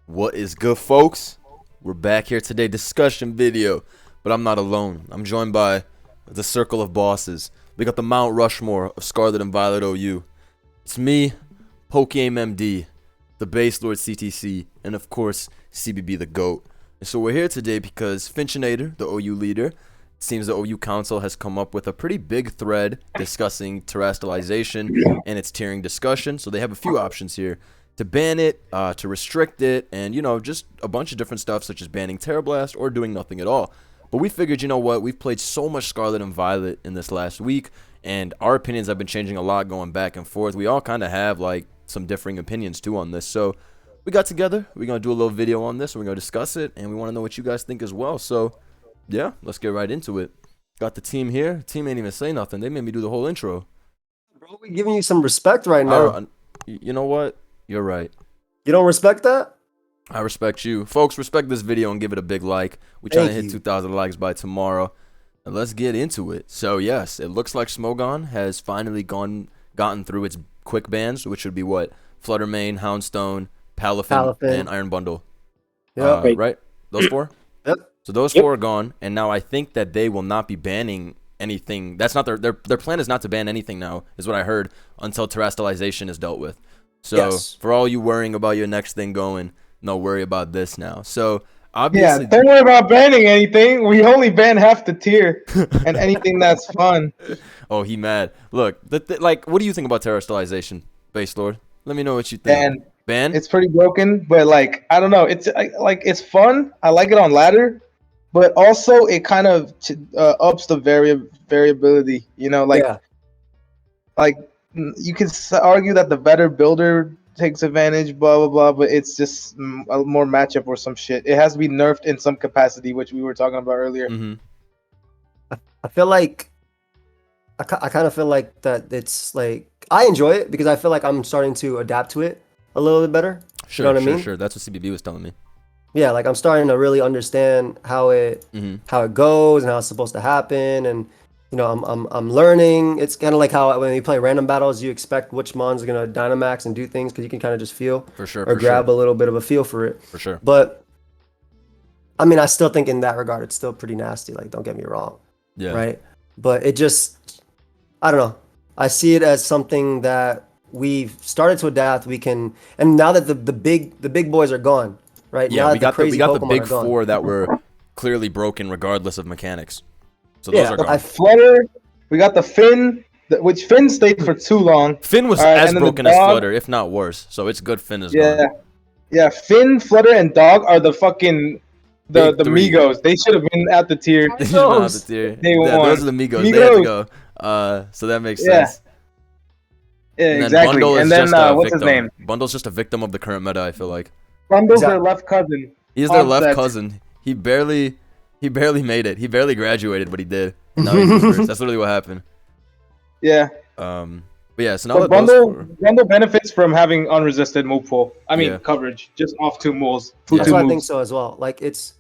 What is good, folks? We're back here today, discussion video, but I'm not alone. I'm joined by the circle of bosses. We got the Mount Rushmore of Scarlet and Violet OU. It's me, Pokeaim MD, the Base Lord CTC, and of course, CBB the GOAT. And so we're here today because Finchinator, the OU leader, it seems the OU Council has come up with a pretty big thread discussing terastallization and its tiering discussion. So they have a few options here. To ban it, to restrict it, and, you know, just a bunch of different stuff such as banning Terra Blast or doing nothing at all. But we figured, you know what, we've played so much Scarlet and Violet in this last week, and our opinions have been changing a lot going back and forth. We all kind of have, like, some differing opinions, too, on this. So we got together, we're going to do a little video on this, and we're going to discuss it, and we want to know what you guys think as well. So, yeah, let's get right into it. Got the team here. The team ain't even say nothing. They made me do the whole intro. Bro, we're giving you some respect right now. You know what? You're right. You don't respect that? I respect you. Folks, respect this video and give it a big like. We're trying to hit 2,000 likes by tomorrow. And let's get into it. So, yes, it looks like Smogon has finally gotten through its quick bans, which would be what? Fluttermane, Houndstone, Palafin, and Iron Bundle. Yeah. Right? Those four? Yep. So those four are gone. And now I think that they will not be banning anything. That's not their plan is not to ban anything now, is what I heard, until terastallization is dealt with. So Yes. for all you worrying about your next thing going, no worry about this now. So obviously, don't worry about banning anything. We only ban half the tier and anything that's fun. Oh, he mad. Look, like, what do you think about terastallization, Base Lord? Let me know what you think. Ban? It's pretty broken, but like I don't know. It's like it's fun. I like it on ladder, but also it kind of ups the variability. You know, like you could argue that the better builder takes advantage, blah blah blah, but it's just a more matchup or some shit. It has to be nerfed in some capacity, which we were talking about earlier. Mm-hmm. I feel like I kind of feel like that it's like I enjoy it because I feel like I'm starting to adapt to it a little bit better. Sure, you know what I mean? Sure. That's what CBB was telling me. Yeah, like I'm starting to really understand how it goes and how it's supposed to happen, and you know I'm learning. It's kind of like how when you play random battles, you expect which mon's gonna Dynamax and do things because you can kind of just feel or grab a little bit of a feel for it. For sure. But I mean, I still think in that regard, it's still pretty nasty. Like, don't get me wrong. Yeah. Right. But it just, I don't know. I see it as something that we've started to adapt. We can, and now that the big boys are gone, right? Yeah, now we got the big Pokemon four that were clearly broken regardless of mechanics. So those are gone. Flutter, we got the Finn, which Finn stayed for too long. Finn was as broken as Flutter, if not worse. So it's good Finn is gone. Yeah, Finn, Flutter, and Dog are the fucking the Migos. They should have been at the tier. They should have been at the tier. Those are the Migos. They had to go. So that makes sense. Yeah, and exactly. Bundle is and then what's victim. his name? Bundle's just a victim of the current meta, I feel like. Bundle's their left cousin. He's their left cousin. He barely made it. He barely graduated, but he did. And now he's first. That's literally what happened. Yeah. But yeah, so now Bundle benefits from having unresisted move pool. I mean coverage, just off two moves. That's why I think so as well. Like it's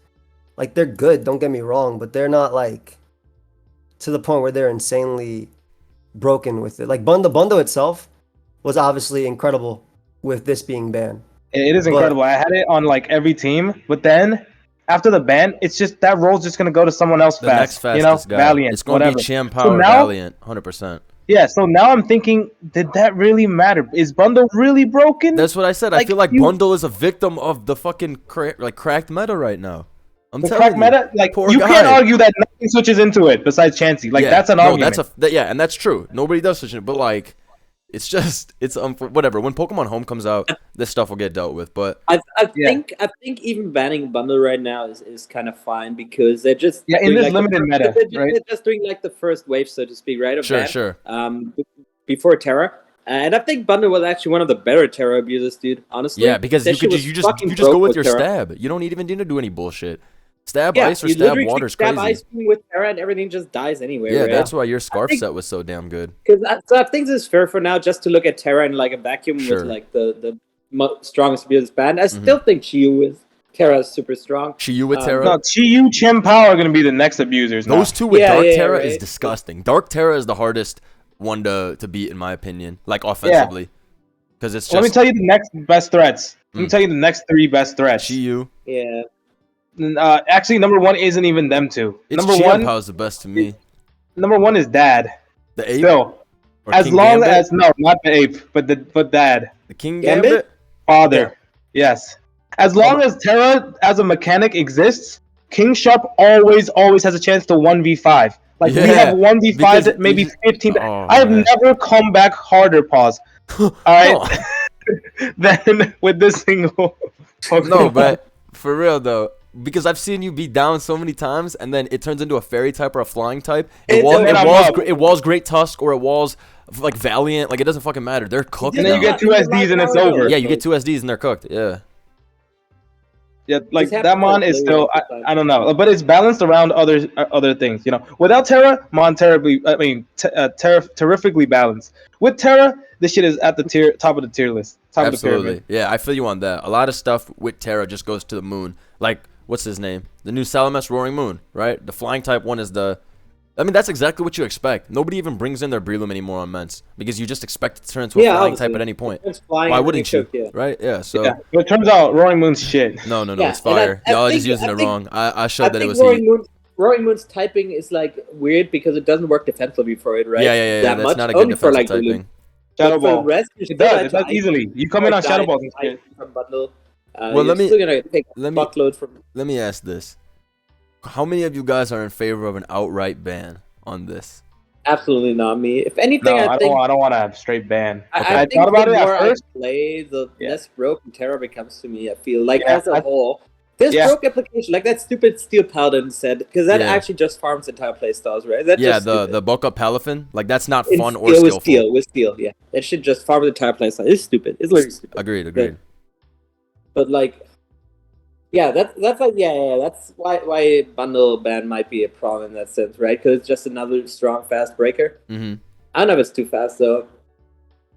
like they're good, don't get me wrong, but they're not like to the point where they're insanely broken with it. Like Bundle itself was obviously incredible with this being banned. It is incredible. I had it on like every team, but then after the ban, it's just that role's just gonna go to someone else next fast. You know, guy. Valiant. It's gonna be Champ Power Valiant, 100%. Yeah, so now I'm thinking, did that really matter? Is Bundle really broken? That's what I said. I feel like Bundle is a victim of the fucking cracked meta right now. I'm telling you. Meta, like you can't argue that nothing switches into it besides Chansey. Like that's an argument. And that's true. Nobody does switch it, but like it's just whatever. When Pokemon Home comes out, this stuff will get dealt with. But I think even banning Bundle right now is kind of fine because they're just in this limited meta, right? They're just doing like the first wave, so to speak, right? Sure. Before Terra, and I think Bundle was actually one of the better Terra abusers, dude. Honestly, yeah, because you just go with your stab. You don't even need to do any bullshit. Stab ice or stab water is crazy. Stab ice with Terra and everything just dies anyway. Yeah, right? that's why your Scarf set was so damn good. So I think this is fair for now, just to look at Terra in like a vacuum with like the strongest abusers band. I still think Chiyu with Terra is super strong. Chiyu with Terra? No, Chiyu, Champ Power are going to be the next abusers now. Those two with Dark Terra is disgusting. Dark Terra is the hardest one to beat, in my opinion. Like, offensively. Because it's just. Let me tell you the next best threats. Let me tell you the next 3 best threats. Chiyu. Yeah. Actually, number 1 isn't even them two. It's Number Chiyu 1. Pao's the best to me. Number 1 is Dad. The ape. Still, Or as King long Gambit? as no, not the ape, but Dad. The King Gambit? Gambit. Father. Yes. As long as Terra as a mechanic exists, King Sharp always has a chance to 1v5. Like we Yeah, have 1v5 because that maybe you- 15. Oh, I have man. never come back harder. Pause. All right. Than with this single. No, but for real though, because I've seen you be down so many times, and then it turns into a fairy type or a flying type. It was Great Tusk or it was like Valiant. Like it doesn't fucking matter. They're cooked. And then you now. get 2 SDs and it's over. Yeah, you get 2 SDs and they're cooked. Yeah. Yeah, like Just that mon have to is play still with it. I don't know, but it's balanced around other things. You know, without Terra, mon terrifically balanced. With Terra, this shit is at the top of the tier list. Top of the Absolutely. pyramid. Yeah, I feel you on that. A lot of stuff with Terra just goes to the moon. Like, what's his name? The new Salamas Roaring Moon, right? The flying type one is the... I mean, that's exactly what you expect. Nobody even brings in their Breloom anymore on Ments because you just expect it to turn into a flying obviously. type at any point. It's flying Why and wouldn't then you? cook, yeah. Right? Yeah, so... Yeah, but it turns out Roaring Moon's shit. No, Yeah, it's fire. and I Y'all are think- just using I it think- wrong. I I showed that it think was Roaring Moon's typing is like weird because it doesn't work defensively for it, right? Yeah. That That's much. not a good Only for, defensive like, Breloom. typing. Shadow But for the Ball. rest, you're It still does. at It does the easily. You come in on Shadow Balls and shit. From bundle. Well, You're let me- still gonna take a let me- fuckload from. Let me ask this. How many of you guys are in favor of an outright ban on this? Absolutely not me. If anything, No, I think I don't want to have straight ban. I I think thought about the it more at first. I play, the Yeah. less broken Terra becomes to me. I feel like Yeah, as a whole, there's yeah. broke application like that stupid Steel Paladin said because that Yeah. actually just farms entire playstyles, right? That's Yeah, just stupid. the bulk up Palafin, like that's not In fun or steel with skillful. steel, yeah. That should just farm the entire playstyle. It's stupid. It's literally stupid. Agreed. But like, yeah, that's like that's why bundle ban might be a problem in that sense, right? Because it's just another strong fast breaker. Mm-hmm. I don't know if it's too fast though.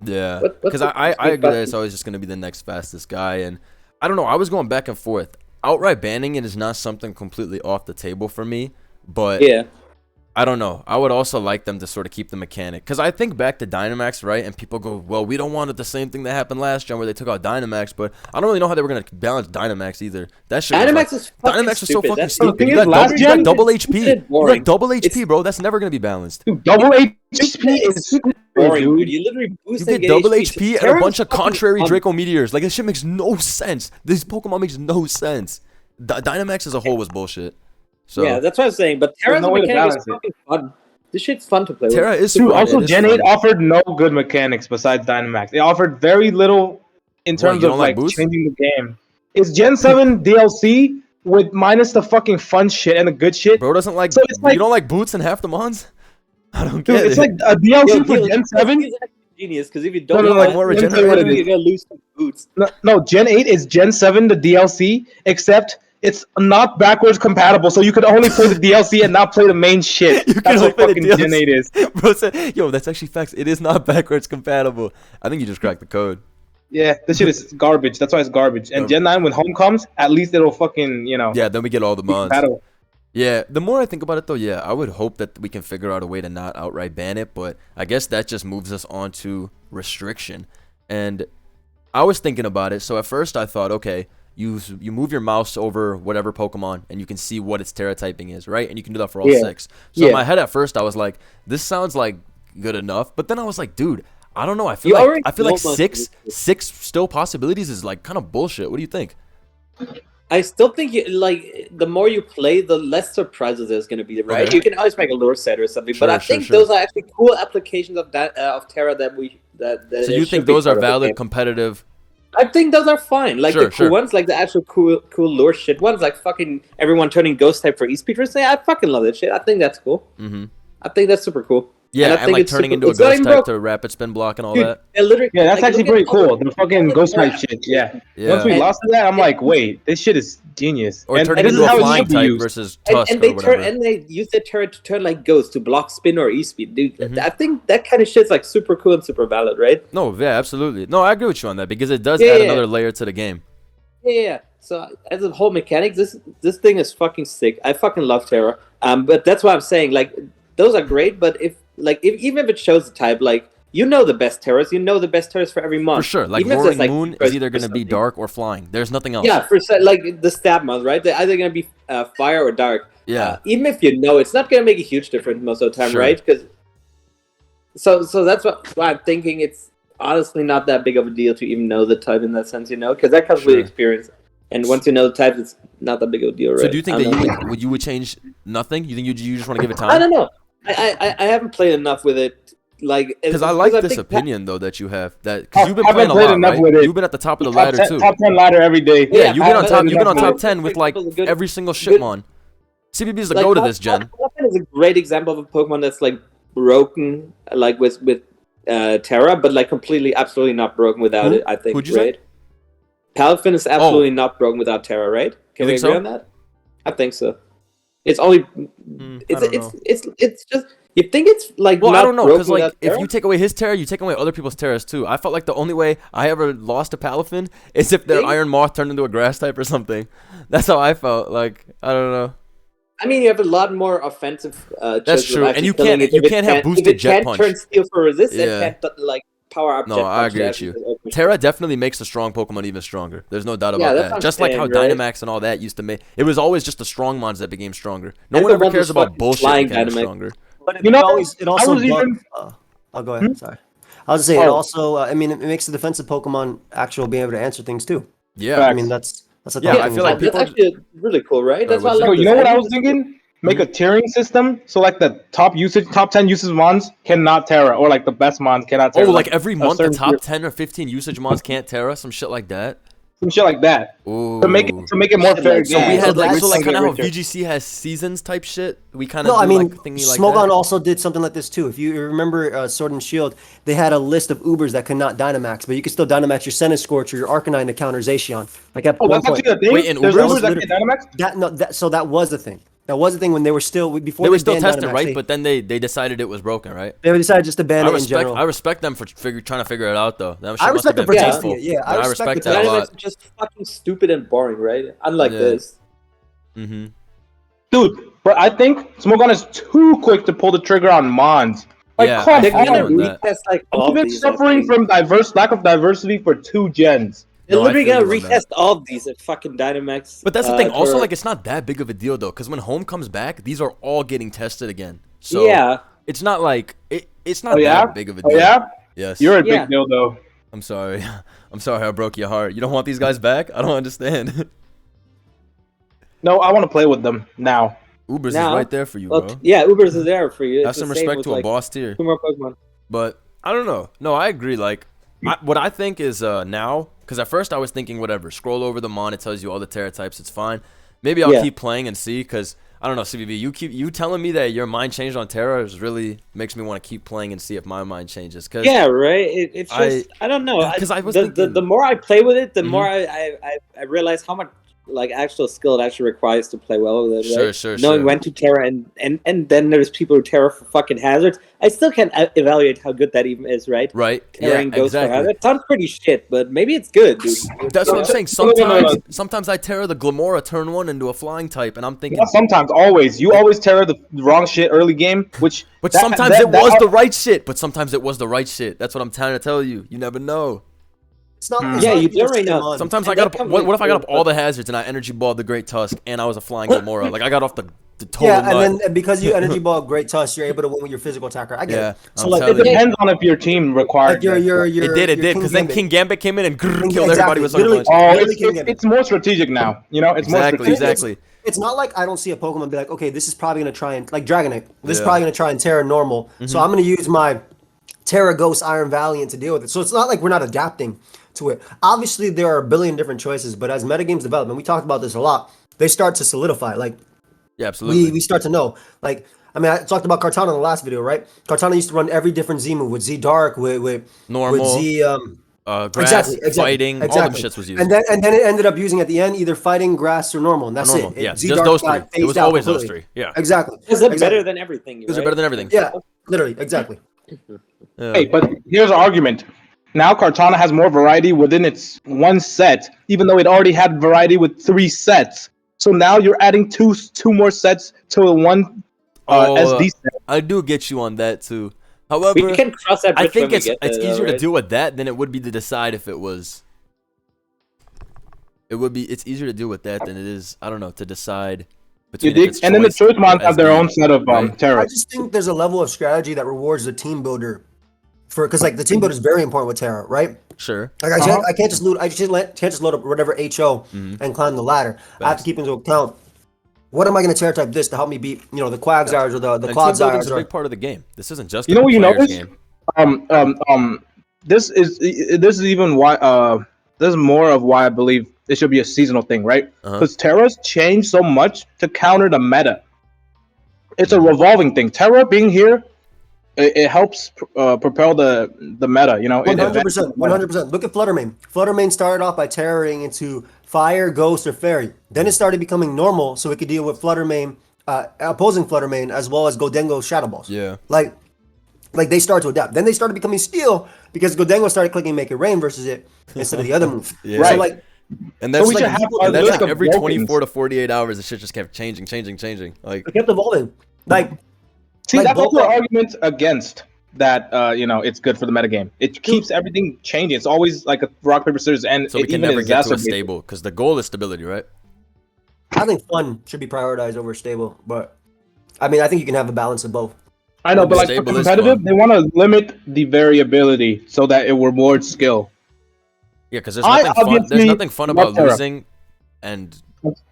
Yeah, What's because the- I agree that it's always just going to be the next fastest guy, and I don't know. I was going back and forth. Outright banning it is not something completely off the table for me, but Yeah. I don't know. I would also like them to sort of keep the mechanic. Because I think back to Dynamax, right? And people go, well, we don't want the same thing that happened last gen where they took out Dynamax. But I don't really know how they were going to balance Dynamax either. That shit Dynamax is fucking Dynamax was so stupid. fucking That's stupid. thing You is, got, last double, you got gen double is HP. stupid You boring. got double HP, It's- bro. That's never going to be balanced. Dude, double HP It's is boring, dude. dude. You literally boost You get and double HP. HP and a Terra's bunch of fucking contrary fun. Draco Meteors. Like, this shit makes no sense. This Pokemon makes no sense. Dynamax as a whole was bullshit. So Yeah, that's what I'm saying. But Terra's no way to mechanic is balance it. fucking fun. This shit's fun to play Terra with. is Dude, fun. also It is Gen fun. 8 offered no good mechanics besides Dynamax. It offered very little in What, terms you of don't like like boost? changing the game. It's Gen 7 DLC with minus the fucking fun shit and the good shit. Bro doesn't like, So it's like- you don't like boots and half the mons? I don't Dude, get it's it. like a DLC Yo, for Gil, Gen 7. He's actually genius because if you No, don't no, like that, more let me tell you what it regenerated. is. you're gonna lose some boots. No, Gen 8 is Gen 7, the DLC, except it's not backwards compatible, so you could only play the DLC and not play the main shit. You can That's only what play the fucking DLC. Gen 8 is. Bro said, yo, that's actually facts. It is not backwards compatible. I think you just cracked the code. Yeah, this shit is garbage. That's why it's garbage. And Gen 9, when home comes, at least it'll fucking, Yeah, then we get all the be mods. compatible. Yeah, the more I think about it though, yeah, I would hope that we can figure out a way to not outright ban it, but I guess that just moves us on to restriction. And I was thinking about it, so at first I thought, okay, you move your mouse over whatever Pokemon and you can see what its Terra typing is, right? And you can do that for all Yeah. 6. So in Yeah. my head at first I was like, this sounds like good enough, but then I was like, dude, I don't know. I feel You like already know most of six this. still possibilities is like kind of bullshit. What do you think? I still think the more you play, the less surprises there's gonna be, right? Okay. You can always make a lure set or something, but Sure, I think sure. those are actually cool applications of that of Terra that So it you should think be those part are of the valid, game. competitive? I think those are fine. Like Sure, the cool sure. ones, like the actual cool lure shit ones, like fucking everyone turning ghost type for e-speed racing. I fucking love that shit. I think that's cool. Mm-hmm. I think that's super cool. Yeah, I and think like it's turning super- into a it's not ghost even type broke. to rapid spin block and all Dude, that. it literally, Yeah, that's like, actually look pretty at all cool. The fucking look at ghost type that. shit, yeah. Yeah. Once we And- lost to that, I'm like, wait, this shit is genius. Or and turning this into is a how it flying should be type used. versus Tusk and or they whatever. turn and they use their Terra to turn like ghosts to block spin or e-speed, dude. Mhm. I think that kind of shit's like super cool and super valid, right? No, yeah, absolutely. No, I agree with you on that because it does Yeah, add yeah. another layer to the game. Yeah. So as a whole mechanics, this thing is fucking sick. I fucking love Terra. But that's what I'm saying. Like those are great, but if even if it shows the type, like you know the best Terras. You know the best Terras for every month. For sure. Like Even if Roaring there's, Moon is either going to be dark or flying. There's nothing else. Yeah, like the stab months, right? They're either going to be fire or dark. Yeah. Even if you know, it's not going to make a huge difference most of the time, Sure. right? Because so that's why I'm thinking it's honestly not that big of a deal to even know the type in that sense, you know? Because that comes with experience. And once you know the type, it's not that big of a deal, right? So do you think that you would change nothing? You think you just want to give it time? I don't know. I haven't played enough with it. Like, because I like this opinion though that you have, that because you've been playing a lot, right? You've been at the top of the ladder too. Top 10 ladder every day. Yeah, you've been on top. You've been on top 10 with like every single shitmon. CBB is the go to this gen. Scarlet is a great example of a Pokemon that's like broken, like with Terra, but like completely, absolutely not broken without it. I think. Who'd you say? Palafin is absolutely not broken without Terra, right? Can we agree on that? I think so. It's only it's just. You think it's like I don't know, because like if you take away his Terra, you take away other people's Terras too. I felt like the only way I ever lost to Palafin is if their Iron Moth turned into a grass type or something. That's how I felt. Like I don't know. I mean, you have a lot more offensive. That's true, and you can't have boosted Jet Punch. It can't turn Steel for resist. It can't like power up. No, I agree with you. Terra definitely makes a strong Pokemon even stronger. There's no doubt about that. Just like how Dynamax and all that used to make. It was always just the strong mons that became stronger. No one ever cares about bullshit becoming stronger. But it also I'll go ahead. Sorry, I was saying it also. I mean, it makes the defensive Pokemon actual being able to answer things too. Yeah, I mean that's a I feel like that's actually really cool, right? That's why I love you know what I was thinking? Make a tiering system so like the top 10 usage mons cannot Terra, or like the best mons cannot Terra. Oh, like every month the top 10 or 15 usage mons can't Terra, some shit like that. Some shit like that. Ooh. To make it more fair. So we had like kind of how VGC has seasons type shit. We kind of Smogon also did something like this too. If you remember Sword and Shield, they had a list of Ubers that could not Dynamax, but you could still Dynamax your Centiskorch or your Arcanine to counter Zacian. Like at one point. Wait, in Ubers that can Dynamax? So that was the thing. That was the thing when they were still before they were still testing, Dynamax, right? But then they decided it was broken, right? They decided just to ban it in general. I respect them for trying to figure it out, though. I respect them for testing it. Yeah, I respect that a lot. Dynamax are just fucking stupid and boring, right? Unlike this. Mm-hmm. Dude, but I think Smogon is too quick to pull the trigger on mons. Like, come on, retest like all been suffering from lack of diversity for 2 gens. They're literally gonna retest all of these at fucking Dynamax. But that's the thing. Also, like, it's not that big of a deal though, because when Home comes back, these are all getting tested again. So it's not like it's not that big of a deal. Oh yeah. Yes. You're a big deal though. I'm sorry. I'm sorry I broke your heart. You don't want these guys back? I don't understand. No, I want to play with them now. Ubers is right there for you, bro. Yeah, Ubers is there for you. Have some respect to a boss tier. 2 more Pokemon. But I don't know. No, I agree. Like, what I think is now, because at first I was thinking whatever. Scroll over the mon, it tells you all the Terra types. It's fine. Maybe I'll keep playing and see, because I don't know, CVV. You telling me that your mind changed on Terra really makes me want to keep playing and see if my mind changes. Cause yeah, right. It's just I don't know. Because I was the more I play with it, the more I realize how much like actual skill it actually requires to play well with it. Right? Sure. Knowing when to Terra and then there's people who Terra for fucking hazards. I still can't evaluate how good that even is, right? Right. Terraing goes for hazard. Sounds pretty shit, but maybe it's good, dude. That's what I'm saying. Sometimes I Terra the Glamora turn 1 into a flying type, and I'm thinking. Not sometimes, always. You always Terra the wrong shit early game, which. But sometimes it was the right shit. But sometimes it was the right shit. That's what I'm trying to tell you. You never know. It's not, you don't right now. Sometimes I got up. What if I got up all the hazards and I energy balled the Great Tusk and I was a flying Glamora? Like I got off the total. Yeah, and then because you energy ball Great Tusk, you're able to win with your physical attacker. I get it. So like it depends on if your team required. Like it did because then King Gambit came in and killed everybody with literally. It's more strategic now. You know, it's more strategic. Exactly. It's not like I don't see a Pokemon be like, okay, this is probably gonna try and like Dragonite. This is probably gonna try and Terra normal. So I'm gonna use my Terra Ghost Iron Valiant to deal with it. So it's not like we're not adapting to it. Obviously, there are a billion different choices, but as metagames develop, and we talked about this a lot, they start to solidify. Like, absolutely, we start to know. Like, I mean, I talked about Kartana in the last video, right? Kartana used to run every different Z move with Z Dark, with normal, with Z grass, fighting, all them shits was used. And then it ended up using at the end either fighting, grass, or normal, and that's it. Yeah, Z just Dark those 3. It was always those 3. Yeah, exactly. Is it better than everything? Those are better than everything. Yeah, literally, exactly. Hey, but here's an argument. Now Kartana has more variety within its one set, even though it already had variety with 3 sets. So now you're adding two more sets to the one SD set. I do get you on that too. However, we can cross that I bridge when think we it's get there, easier right? to deal with that than it would be to decide if it was. It's easier to deal with that than it is, I don't know, to decide between if it's And then the choice or mons have their SD, own set of right? I Terras. just think there's a level of strategy that rewards the team builder because like the team builder is very important with Terra, right? Sure. Like I can't just loot. Can't just load up whatever HO and climb the ladder. I have to keep into account what am I going to Terra type this to help me beat the Quagsires or the And team Clodsires. building is a big part of the game. This isn't just You know a what you player's notice? game. This is even why this is more of why I believe it should be a seasonal thing, right? Because Terra's changed so much to counter the meta. It's a revolving thing. Terra being here, it helps propel the meta. 100%. 100%. Look at Fluttermane. Fluttermane started off by terroring into Fire, Ghost, or Fairy. Then it started becoming normal, so it could deal with Fluttermane, opposing Fluttermane, as well as Godengo's Shadow Balls. Yeah. Like they started to adapt. Then they started becoming Steel because Godengo started clicking Make It Rain versus it instead of the other move. Yeah. So like, And that's we like, should have and that's like list of every tokens. 24 to 48 hours, the shit just kept changing. Like, it kept evolving. Like, See, like that's both the of- argument against that. It's good for the metagame. It keeps everything changing. It's always like a rock paper scissors, and so we it can even never get to a exacerbates it. stable because the goal is stability, right? I think fun should be prioritized over stable, but I mean, I think you can have a balance of both. I know, but like for Stable is competitive, fun. they want to limit the variability so that it rewards skill. Yeah, because there's nothing fun. There's obviously nothing fun love about Terra. losing, and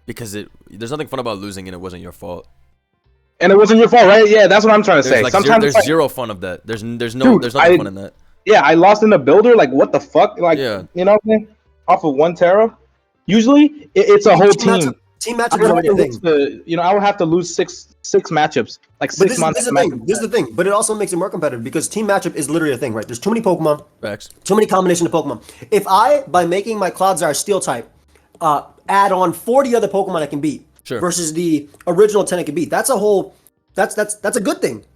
because there's nothing fun about losing and it wasn't your fault. And it wasn't your fault, right? Yeah, that's what I'm trying to say. Like Sometimes there's it's like, zero fun of that. There's Dude, nothing fun in that. yeah, I lost in the builder. Like, what the fuck? Like, Yeah. you know what I mean? Off of one Terra. Usually, it's a whole team. Team I matchup is would already a thing. I would have to lose six matchups, like But 6 this months. is the thing. This is the thing. But it also makes it more competitive because team matchup is literally a thing, right? There's too many Pokemon, Facts. too many combination of Pokemon. If I, by making my Clodsire Steel type, add on 40 other Pokemon I can beat versus the original 10 I can beat, that's a whole. That's a good thing.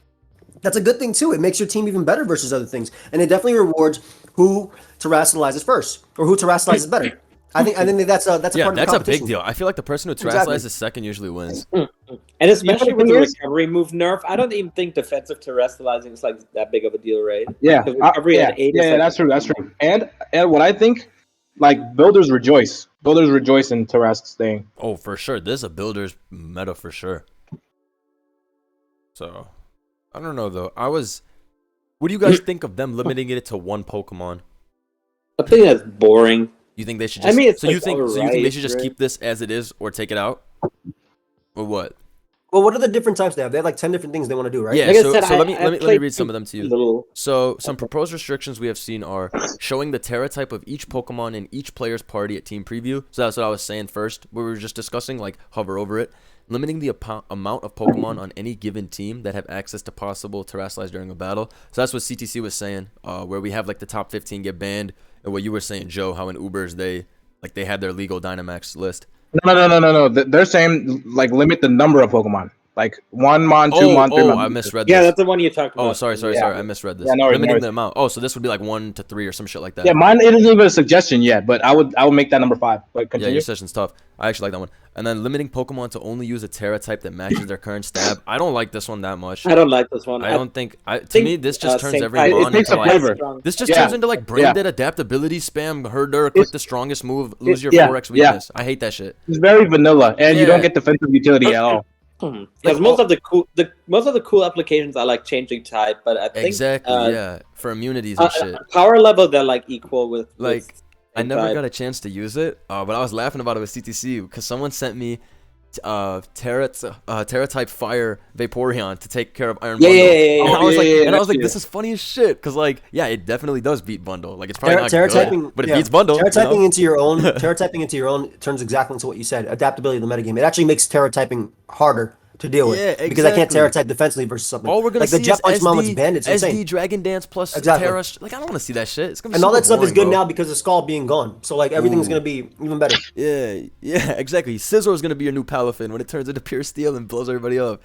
That's a good thing too. It makes your team even better versus other things, and it definitely rewards who Terastallizes first or who Terastallizes better. I think that's a part of the That's a competition. big deal. I feel like the person who Terastallizes second usually wins. And especially the with the thing is- recovery move nerf, I don't even think defensive terrestrializing is like that big of a deal, right? Yeah, The recovery at 8 is like- that's true. That's true. And what I think, like builders rejoice. Builders rejoice in Terrask staying. Oh, for sure. This is a builder's meta for sure. So, I don't know though. What do you guys think of them limiting it to one Pokemon? I think that's boring. You think they should just? I mean, it's so you like think they alright, should just right? keep this as it is or take it out, or what? Well, what are the different types they have? They have like 10 different things they want to do, right? Yeah. Like I So, said, let me I've let me played read some of them to you. Little... So some proposed restrictions we have seen are showing the Terra type of each Pokemon in each player's party at team preview. So that's what I was saying first. We were just discussing, like hover over it. Limiting the amount of Pokemon on any given team that have access to possible Terastallize during a battle. So that's what CTC was saying, where we have like the top 15 get banned, and what you were saying, Joe, how in Ubers they had their legal Dynamax list. No. They're saying like limit the number of Pokemon. Like 1 mon, 2 mon, 3 mon. I misread Yeah, this. that's the one you talked about. Oh, sorry. I misread this. Yeah, no worries, Limiting no worries. the amount. Oh, so this would be like 1 to 3 or some shit like that. Yeah, mine it isn't even a suggestion yet, but I would make that number 5. But Yeah, continue. your session's tough. I actually like that one. And then limiting Pokemon to only use a Terra type that matches their current stab. I don't like this one that much. I don't like this one. I don't think. To me, this just turns every It mon takes into a like. flavor. This just Yeah. turns into like brain dead adaptability spam. Herder, click the strongest move, lose your yeah, 4x yeah. weakness. I hate that shit. It's very vanilla, and you Yeah. don't get defensive utility at all. Because most of the cool applications are like changing type, but I think Exactly. Yeah, for immunities and shit. power level they're like equal with Like, I same never type. got a chance to use it, but I was laughing about it with CTC because someone sent me Terra type Fire Vaporeon to take care of Iron Bundle. Yeah. And I was like, yeah, and I was like, yeah. this is funny as shit because like, yeah, it definitely does beat Bundle. Like, it's probably not Terra good, typing, but it yeah. beats Bundle. Terra you know? typing into your own. Terra typing into your own turns exactly into what you said. Adaptability to the metagame. It actually makes Terra typing harder to deal with. Yeah, Because I can't exactly. Terra type defensively versus something. All we're gonna like see the Jet Punch is Mom was SD, banned. It's insane. SD Dragon Dance plus Exactly. Terra. Like, I don't want to see that shit. It's gonna be And all super that stuff is boring, good bro. now because of Skull being gone. So like everything's gonna be even better. Yeah, exactly. Scizor is gonna be your new Palafin when it turns into pure steel and blows everybody up.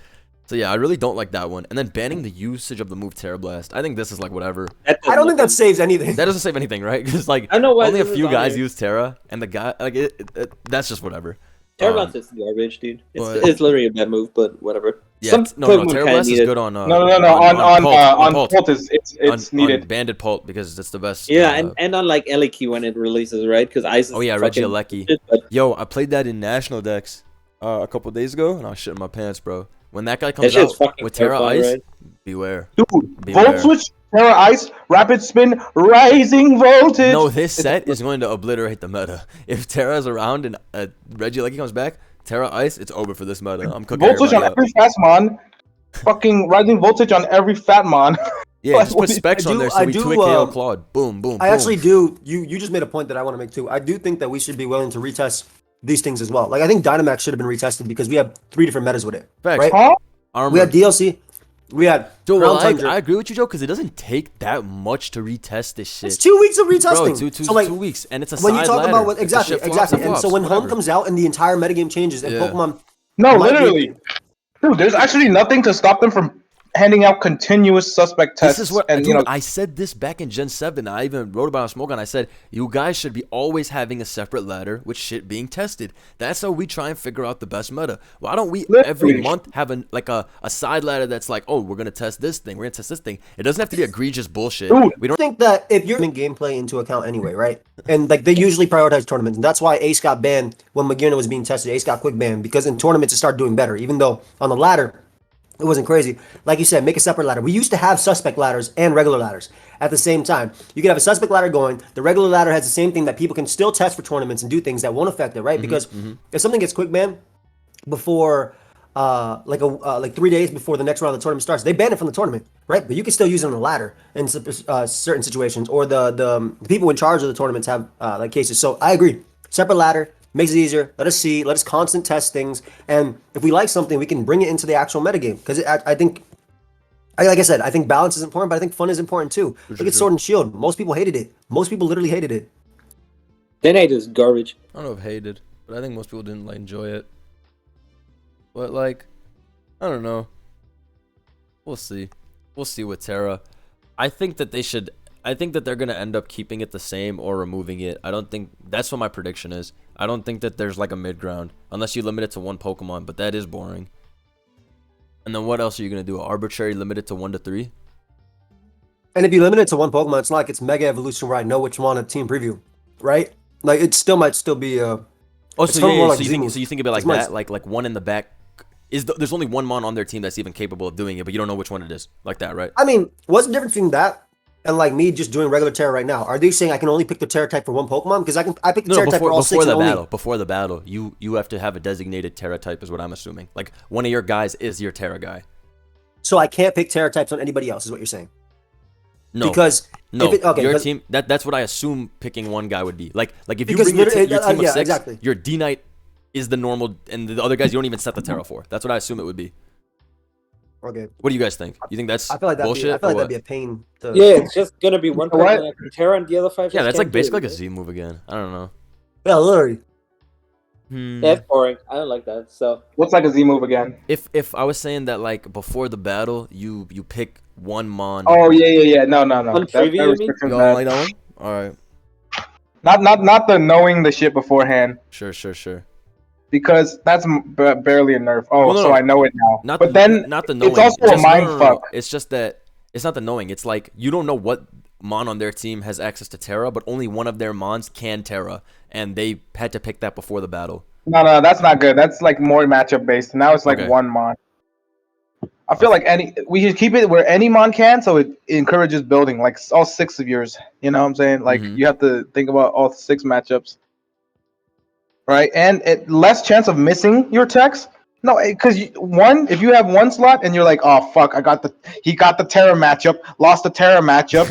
So yeah, I really don't like that one. And then banning the usage of the move Terra Blast. I think this is like whatever. I don't think that saves anything. That doesn't save anything, right? Because like I know why only a this is few on guys here. use Terra, and the guy like that's just whatever. Terra is garbage, dude. but- It's literally a bad move, but whatever. Yeah, Some no, Pokemon Terra kinda Blast is need it. good on No, on Pult it's on needed. Banded Pult because it's the best. Yeah, and on like Eliki when it releases, right? Because Ice is Oh yeah, fucking Regieleki. shit, but Yo, I played that in National Dex a couple days ago, and I was shitting my pants, bro. When that guy that comes shit's out fucking with Terra terrifying, Ice, right? beware. Dude, Beware. Volt Switch, Terra Ice, Rapid Spin, Rising Voltage. No, this set is going to obliterate the meta. If Terra's around and Regieleki comes back, Terra Ice, it's over for this meta. I'm cooking Volt Switch on everybody up. every Fastmon. Fucking Rising Voltage on every Fatmon. Yeah, Like, just put what do you- specs on there so we 2 KO Claude. Boom, boom, I boom. actually do. You just made a point that I want to make too. I do think that we should be willing to retest these things as well. Like I think Dynamax should have been retested because we have 3 different metas with it. Facts. Right? Huh? Armor. We had DLC. We had Joe, Ground well, Tundra. I agree with you, Joe, because it doesn't take that much to retest this shit. It's 2 weeks of retesting. Bro, so like 2 weeks, and it's a when side you talk ladder. about what If the exactly, shit flops, it and so flops, when whatever. home comes out and the entire metagame changes and Yeah. Pokemon No, might be- literally. Dude, there's actually nothing to stop them from handing out continuous suspect tests. This is what, and dude, you know, I said this back in Gen 7. I even wrote about it on Smoke On. I said, you guys should be always having a separate ladder with shit being tested. That's how we try and figure out the best meta. Why don't we every Literally. month have a side ladder that's like, oh, we're going to test this thing. We're going to test this thing. It doesn't have to be egregious bullshit. Dude. We I don't. think that if you're taking gameplay into account anyway, right? And like they usually prioritize tournaments, and that's why Ace got banned when Magirna was being tested. Ace got quick banned because in tournaments it started doing better, even though on the ladder it wasn't crazy. Like you said, make a separate ladder. We used to have suspect ladders and regular ladders at the same time. You could have a suspect ladder going. The regular ladder has the same thing that people can still test for tournaments and do things that won't affect it, right? Because if something gets quick banned before like 3 days before the next round of the tournament starts, they ban it from the tournament, right? But you can still use it on the ladder in certain situations, or the people in charge of the tournaments have like cases. So I agree, separate ladder makes it easier. Let us constant test things, and if we like something, we can bring it into the actual metagame. Because I think, like I said, I think balance is important, but I think fun is important too. Look at Sword and Shield. Most people hated it. Most people literally hated it. Then I just garbage. I don't know if hated, but I think most people didn't like enjoy it. But like, I don't know. We'll see. We'll see with Terra. I think that they should. I think that they're gonna end up keeping it the same or removing it. I don't think that's what my prediction is. I don't think that there's like a mid ground unless you limit it to 1 Pokemon, but that is boring. And then what else are you gonna do? Arbitrary limit it to 1 to 3? And if you limit it to 1 Pokemon, it's not like it's Mega Evolution where I know which one at Team Preview, right? Like it still might still be Oh, it's so more yeah, like so you think of it like It's nice. that, like one in the back. There's only one mon on their team that's even capable of doing it, but you don't know which one it is, like that, right? I mean, what's the difference between that and like me just doing regular Terra right now? Are they saying I can only pick the Terra type for 1 Pokemon? Because I pick the Terra type for all 6 and only. Before the battle, you have to have a designated Terra type, is what I'm assuming. Like one of your guys is your Terra guy. So I can't pick Terra types on anybody else, is what you're saying? No, Because no, if it, your team. That's what I assume picking one guy would be. Like if you Because bring your literally- team of yeah, 6, exactly. your D Knight is the normal, and the other guys you don't even set the Terra for. That's what I assume it would be. Okay, What do you guys think? You think that's I feel like bullshit? that'd be a pain. To, Yeah, it's just gonna be one What? Pokemon that can Terra and the other 5. Yeah, just that's like can't do basically it, like a right? Z move again. I don't know. yeah, literally. Yeah, it's boring. I don't like that. So what's like a Z move again? If I was saying that like before the battle, you pick one mon. Oh yeah. No. On preview, you mean? You don't like that one? All right. Not the knowing the shit beforehand, Sure. because that's barely a nerf. Oh, Well, no, so no. I know it now. Not But the, then not the knowing. it's also a Just- mind no. fuck. It's just that it's not the knowing. It's like you don't know what mon on their team has access to Terra, but only one of their mons can Terra, and they had to pick that before the battle. No, that's not good. That's like more matchup based. Now it's like Okay. one mon. I feel like we should keep it where any mon can, so it encourages building. Like all 6 of yours. You know what I'm saying? Like Mhm. you have to think about all 6 matchups, right? And less chance of missing your techs. No, because if you have 1 slot and you're like, oh fuck, he got the Terra matchup, lost the Terra matchup.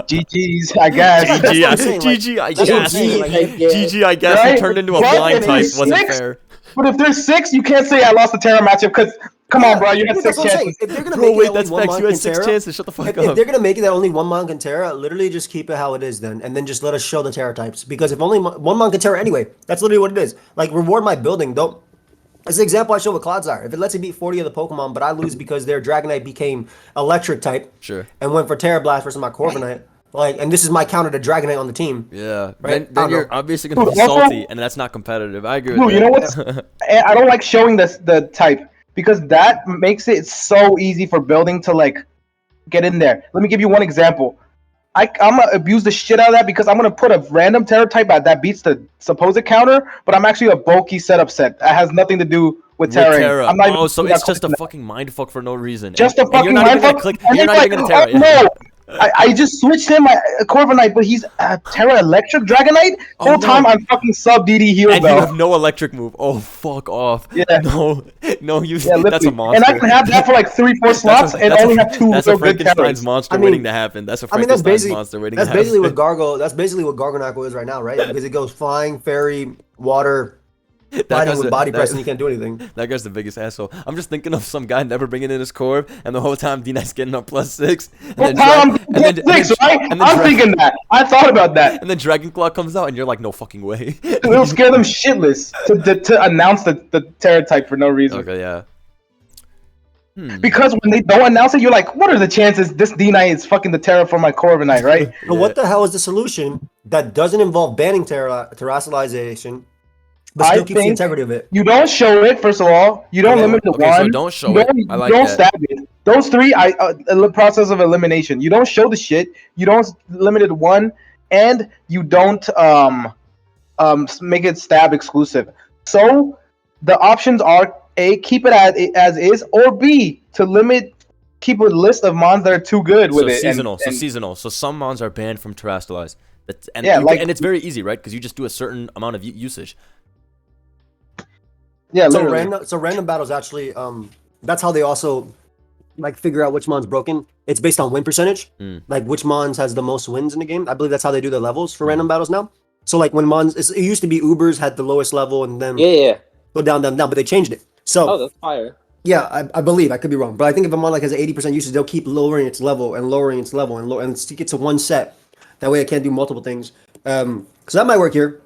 GG's, I guess. That's what GG, I I'm said saying, like, GG, I that's what I'm guess. saying, like, GG, I guess. Right? It turned into a But blind if type. there's Wasn't 6, fair. But if there's 6, you can't say I lost the Terra matchup because come on, bro, you had Yeah, 6 that's what I'm saying. chances. If they're gonna Bro, make wait, it that's only one facts. mon You had can 6 Terra, chances. Shut the fuck if up. they're gonna make it that only 1 mon can Terra, literally just keep it how it is then, and then just let us show the Terra types. Because if only 1 mon can Terra anyway, that's literally what it is. Like reward my building. Don't. As an example, I showed with Clodsire. If it lets me beat 40 of the Pokemon, but I lose because their Dragonite became Electric type, Sure. and went for Terra Blast versus my Corviknight, like, and this is my counter to Dragonite on the team. Yeah. Right? I Then don't you're know. obviously gonna be Also- salty, and that's not competitive. I agree with Dude, that. you know what's? I don't like showing the type because that makes it so easy for building to like get in there. Let me give you one example. I'm gonna abuse the shit out of that because I'm gonna put a random Terra type that beats the supposed counter, but I'm actually a bulky setup set. That has nothing to do with Terra. I'm not even so it's just a fucking mindfuck for no reason. Just a fucking mindfuck. You're not even gonna Terra. Oh, no. I just switched him a Corviknight, but he's Terra Electric Dragonite. Whole time I'm fucking sub DD heal and though. You have no electric move. Oh fuck off. Yeah. No, you. Yeah, that's a monster. And I can have that for like 3-4 slots and only have 2 That's real a good Frankenstein's Terras. monster waiting to happen. That's a Frankenstein's monster waiting to happen. That's basically what Gargonacle is right now, right? Because it goes flying, fairy, water. Fighting with body press and you can't do anything. That guy's the biggest asshole. I'm just thinking of some guy never bringing in his core, and the whole time D-Knight's getting up +6. I'm thinking that. I thought about that. And then Dragonclaw comes out, and you're like, no fucking way. It'll scare them shitless to announce the Terra type for no reason. Okay, yeah. Because when they don't announce it, you're like, what are the chances this D-Knight is fucking the Terra for my Corviknight, right? But what the hell is the solution that doesn't involve banning Terastallization? But still keeps the integrity of it. You don't show it, first of all. You don't limit to one. So don't show it. I like don't that. stab it. Those three, process of elimination. You don't show the shit. You don't limit it to one, and you don't make it stab exclusive. So the options are A, keep it as is, or B, to keep a list of mons that are too good with it. Seasonal. So some mons are banned from Terastallize. And it's very easy, right? Because you just do a certain amount of usage. Yeah, so random battles actually, that's how they also like figure out which mon's broken. It's based on win percentage, like which mons has the most wins in the game. I believe that's how they do their levels for random battles now. So like when mons, it used to be Ubers had the lowest level and then go down, but they changed it. So that's fire. Yeah, I believe I could be wrong, but I think if a mon like has 80% usage, they'll keep lowering its level and lowering its level and stick it to one set. That way, it can't do multiple things. So that might work here.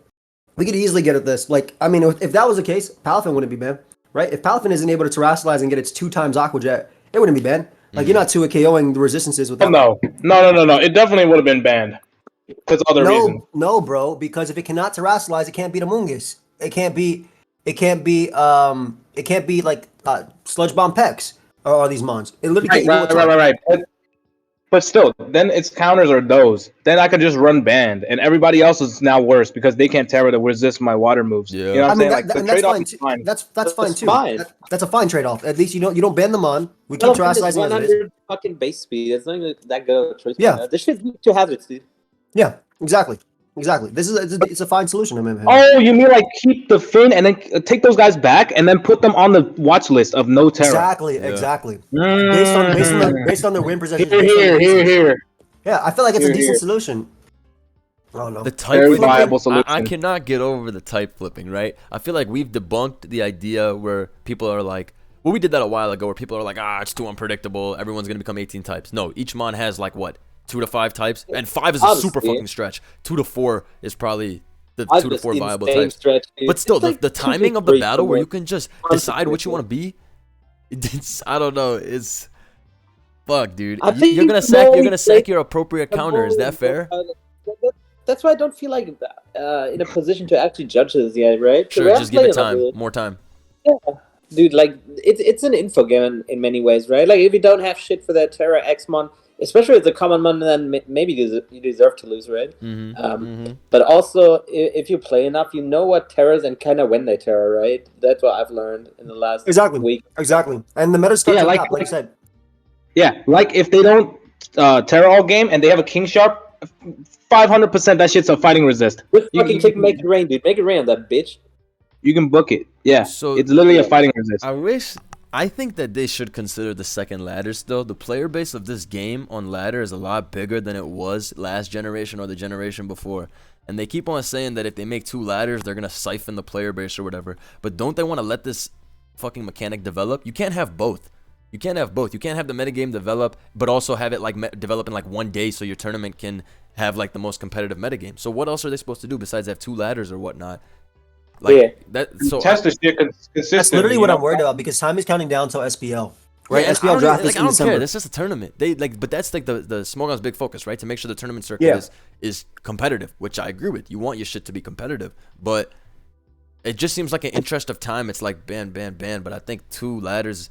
We could easily get at this. Like, I mean, if that was the case, Palafin wouldn't be banned, right? If Palafin isn't able to Terastallize and get its 2x Aqua Jet, it wouldn't be banned. Like, you're not 2KOing the resistances with that. No. It definitely would have been banned. Because other reasons. No, bro. Because if it cannot Terastallize, it can't beat Amoonguss. It can't be like Sludge Bomb Pex or all these mons. It literally right. But still, then its counters are those. Then I could just run banned, and everybody else is now worse because they can't Terra to resist my water moves. Yeah. You know what I'm saying? That's fine too. Fine. That's fine too. Fine. That's a fine trade-off. At least you don't ban them on. We keep Terastallizing as it is. 100 fucking base speed. It's not even that good of a choice. Yeah. This shit's too hazardous, dude. Yeah, exactly. This is it's a fine solution. Oh, you mean like keep the Finn and then take those guys back and then put them on the watch list of no Terra? Exactly. Based on their win percentage. Here. Yeah, I feel like it's a decent solution. Oh no. The type Very viable solution. I cannot get over the type flipping, right? I feel like we've debunked the idea where people are like, well, we did that a while ago where people are like, it's too unpredictable. Everyone's going to become 18 types. No, each mon has like what? 2 to 5 types, and 5 is a super fucking stretch. 2 to 4 is probably the 2 to 4 viable types. Stretch, but still, like the timing of the battle where you can just decide what you want to be, I don't know. It's fuck, dude. You're gonna sack your appropriate counter. Is that fair? That's why I don't feel like in a position to actually judge this yet, right? Sure, just give it time, more time. Yeah, dude. Like it's an info game in many ways, right? Like if you don't have shit for that Terra Xmon. Especially as a common mon, then maybe you deserve to lose, right? But also, if you play enough, you know what Terras and kind of when they Terra, right? That's what I've learned in the last week. Exactly. And the meta starts like you said. Yeah, like if they don't Terra all game and they have a King Sharp, 500% that shit's a fighting resist. Just fucking make it rain, dude. Make it rain on that bitch. You can book it. Yeah, so it's literally a fighting resist. I think that they should consider the second ladder still. The player base of this game on ladder is a lot bigger than it was last generation or the generation before. And they keep on saying that if they make 2 ladders, they're going to siphon the player base or whatever. But don't they want to let this fucking mechanic develop? You can't have both. You can't have both. You can't have the metagame develop, but also have it like develop in like one day so your tournament can have like the most competitive metagame. So what else are they supposed to do besides have 2 ladders or whatnot? Test the shit consistently. That's literally what I'm worried about because time is counting down till SPL. Right, SPL draft is in December. Care. That's just a tournament. But that's like the Smogon's big focus, right? To make sure the tournament circuit is competitive, which I agree with. You want your shit to be competitive, but it just seems like an interest of time. It's like ban, ban, ban. But I think 2 ladders.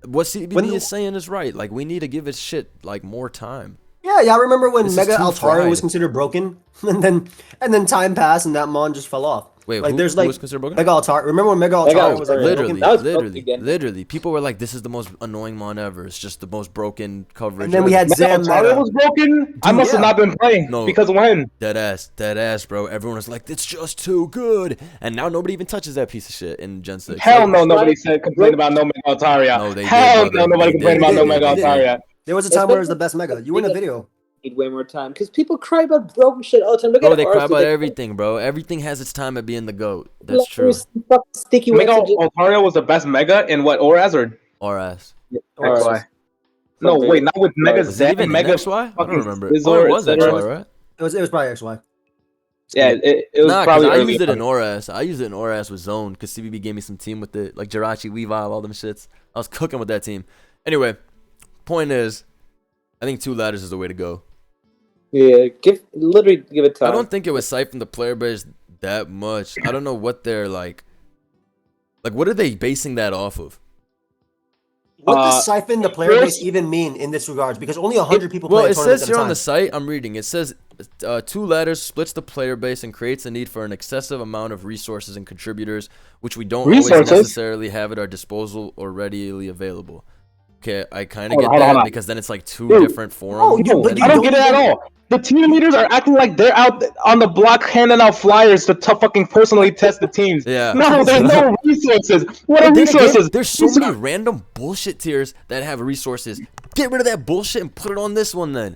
What CBB is saying is right. Like we need to give it shit like more time. Yeah, I remember when This is Mega too Altaria fried. was considered broken, and then time passed and that mon just fell off. Wait, like who, there's who like was considered broken? Mega Altaria. Remember when Mega Altaria was like literally, broken? literally, people were like, "This is the most annoying mon ever. It's just the most broken coverage." And then we had Zam Mega Mega. was broken. I must have not been playing. No. Because when? Dead ass, bro. Everyone was like, "It's just too good," and now nobody even touches that piece of shit in Gen 6. Hell no, nobody said complain about no Mega Altaria. No, they Hell did, no, brother. nobody They complained did. about no They Mega did. Altaria. There was a time where it was the best Mega. You were in the video. Need way more time because people cry about broken shit all the time. Look Bro, at they ours, cry about they- everything, bro. Everything has its time at being the GOAT. That's Like, true. there's some fucking sticky Mega messages. Altaria was the best Mega in what, ORAS or RS. XY? No, wait, not with Mega Was it Zen, even in Mega XY? I don't fucking remember. Scizor, Oh, it was etc. XY, right? It was probably XY. Yeah, it was Nah, probably because I early used it in on. ORAS. I used it in ORAS with Zone because CBB gave me some team with it. Like Jirachi, Weavile, all them shits. I was cooking with that team. Anyway, point is, I think 2 ladders is the way to go. Yeah, literally give it time. I don't think it was siphoned the player base that much. I don't know what they're like. Like, what are they basing that off of? What does siphon the player base even mean in this regards? Because only 100 people play Well, a it tournament says at a here on time. the site, I'm reading, it says 2 ladders splits the player base and creates a need for an excessive amount of resources and contributors, which we don't always necessarily have at our disposal or readily available. Okay, I kind of get that because then it's like 2 different forums. No, but I don't get it at all. The team leaders are acting like they're out on the block handing out flyers to fucking personally test the teams. Yeah. No, there's no resources. What are Then resources? again, there's so many random bullshit tiers that have resources. Get rid of that bullshit and put it on this one then.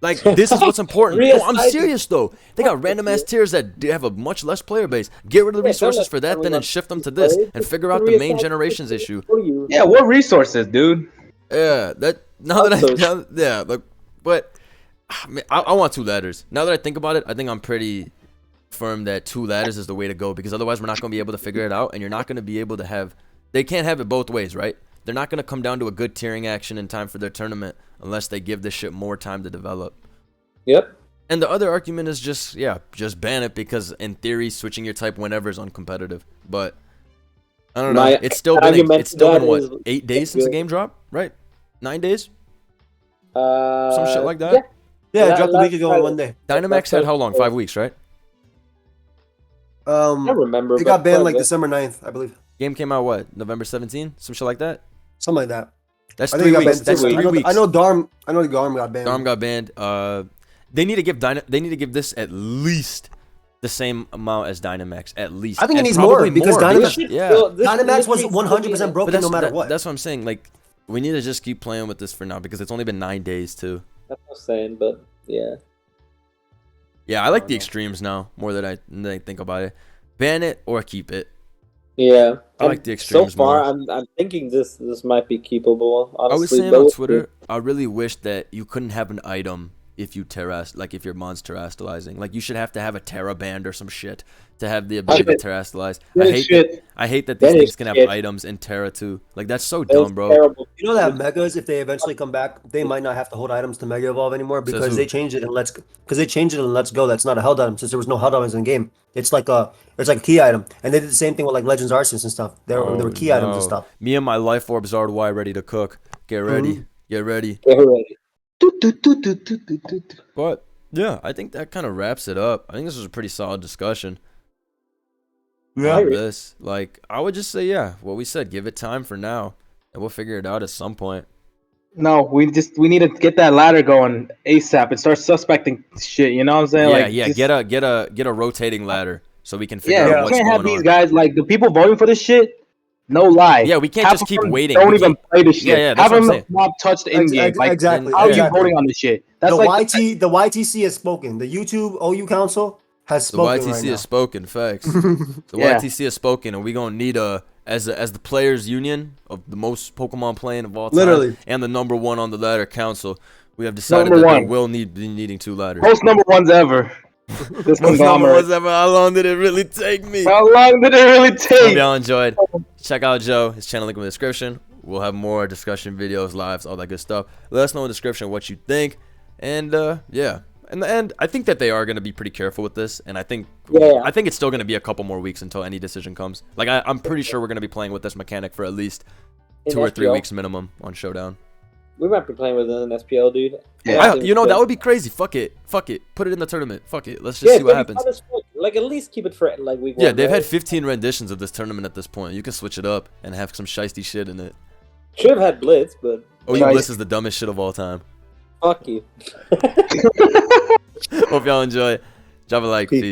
Like, this is what's important. No, I'm serious though. They got random ass tiers that have a much less player base. Get rid of the resources for that then and shift them to this and figure out the main generations issue. Yeah, what resources, dude? Yeah, but I want 2 ladders. Now that I think about it, I think I'm pretty firm that 2 ladders is the way to go because otherwise we're not going to be able to figure it out and you're not going to be able to have, they can't have it both ways, right? They're not going to come down to a good tiering action in time for their tournament unless they give this shit more time to develop. Yep. And the other argument is just ban it because in theory switching your type whenever is uncompetitive. But I don't know. It's still been what, 8 days since the game dropped, right? 9 days? Some shit like that. Yeah, it dropped a week ago on Monday. Dynamax had how long? 5 weeks, right? I remember. It got banned like December 9th, I believe. Game came out what? November 17th? Some shit like that? Something like that. That's I 3 think it got weeks. banned That's December. 3 weeks. I know Garm got banned. Garm got banned. They need to give this at least the same amount as Dynamax, at least. I think it needs more because Dynamax, yeah. Dynamax was 100% broken no matter what. That's what I'm saying. Like, we need to just keep playing with this for now because it's only been 9 days too. That's what I'm saying, but yeah. Yeah, I like the extremes now more than I think about it. Ban it or keep it. Yeah, I like the extremes so far, more. I'm thinking this might be keepable. Honestly, I was saying on Twitter, I really wish that you couldn't have an item if you if your mon's terastallizing. Like, you should have to have a Terra band or some shit to have the ability to terastallize. I hate that these things can have items in Terra too. Like, that's so dumb, bro. Terrible. You know that Megas, if they eventually come back, they might not have to hold items to Mega Evolve anymore because they changed it in Let's Go. That's not a held item since there was no held items in the game. It's like a key item, and they did the same thing with like Legends Arceus and stuff. There were key items and stuff. Me and my Life Orb Zardwai ready to cook. Get ready. Get ready. Get ready. But yeah, I think that kind of wraps it up. I think this was a pretty solid discussion. Yeah. This, like, I would just say, what we said, give it time for now, and we'll figure it out at some point. No, we need to get that ladder going ASAP and start suspecting shit. You know what I'm saying? Get a rotating ladder so we can figure out what's we can't going have these on. guys like the people voting for this shit. No lie. Yeah, we can't just keep waiting. Don't even play this shit. Yeah, that's have what I'm them not touch the in game. Exactly. How are you voting on this shit? That's the like the YTC has spoken. The YouTube OU Council has spoken. The YTC right now. has spoken. Facts. The YTC has spoken, and we're gonna need as the players union of the most Pokemon playing of all time, Literally, and the #1 on the ladder council. We have decided that they will be needing 2 ladders. Most #1s ever. This conglomerate. How long did it really take me? How long did it really take? Hope y'all enjoyed. Check out Joe. His channel link in the description. We'll have more discussion videos, lives, all that good stuff. Let us know in the description what you think. And yeah, in the end, I think that they are going to be pretty careful with this, and I think it's still going to be a couple more weeks until any decision comes. Like I'm pretty sure we're going to be playing with this mechanic for at least 2 or 3 weeks minimum on Showdown. We might be playing with an SPL, dude. Yeah. That would be crazy. Fuck it. Put it in the tournament. Fuck it. Let's just see what happens. Like, at least keep it for like week 1. Yeah, they've had 15 renditions of this tournament at this point. You can switch it up and have some shiesty shit in it. Should have had Blitz, but OU Blitz is the dumbest shit of all time. Fuck you. Hope y'all enjoy. Drop a like. Peace.